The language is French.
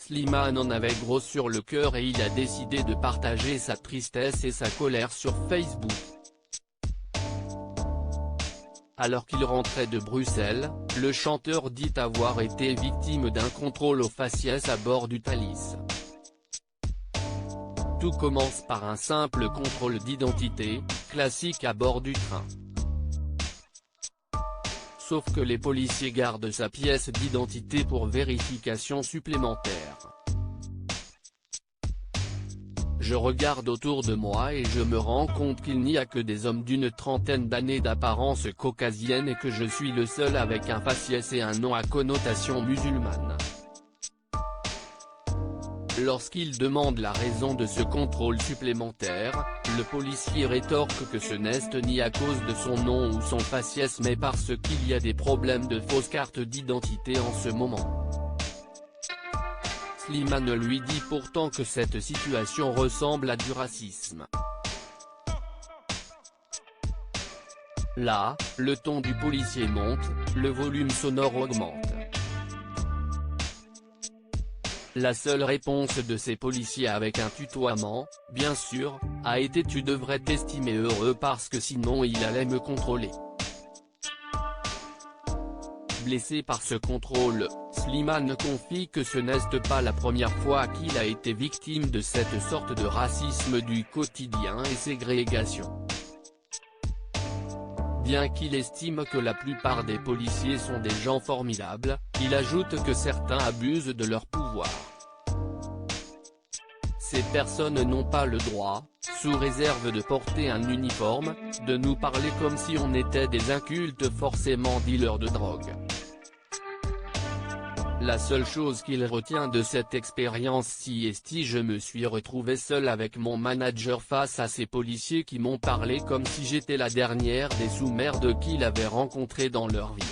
Slimane en avait gros sur le cœur et il a décidé de partager sa tristesse et sa colère sur Facebook. Alors qu'il rentrait de Bruxelles, le chanteur dit avoir été victime d'un contrôle au faciès à bord du Thalys. Tout commence par un simple contrôle d'identité, classique à bord du train. Sauf que les policiers gardent sa pièce d'identité pour vérification supplémentaire. Je regarde autour de moi et je me rends compte qu'il n'y a que des hommes d'une trentaine d'années d'apparence caucasienne et que je suis le seul avec un faciès et un nom à connotation musulmane. Lorsqu'il demande la raison de ce contrôle supplémentaire, le policier rétorque que ce n'est ni à cause de son nom ou son faciès mais parce qu'il y a des problèmes de fausses cartes d'identité en ce moment. Slimane lui dit pourtant que cette situation ressemble à du racisme. Là, le ton du policier monte, le volume sonore augmente. La seule réponse de ces policiers avec un tutoiement, bien sûr, a été « Tu devrais t'estimer heureux parce que sinon il allait me contrôler ». Blessé par ce contrôle, Slimane confie que ce n'est pas la première fois qu'il a été victime de cette sorte de racisme du quotidien et ségrégation. Bien qu'il estime que la plupart des policiers sont des gens formidables, il ajoute que certains abusent de leur pouvoir. Ces personnes n'ont pas le droit, sous réserve de porter un uniforme, de nous parler comme si on était des incultes forcément dealers de drogue. La seule chose qu'il retient de cette expérience-ci est je me suis retrouvé seul avec mon manager face à ces policiers qui m'ont parlé comme si j'étais la dernière des sous-merdes qu'il avait rencontrées dans leur vie.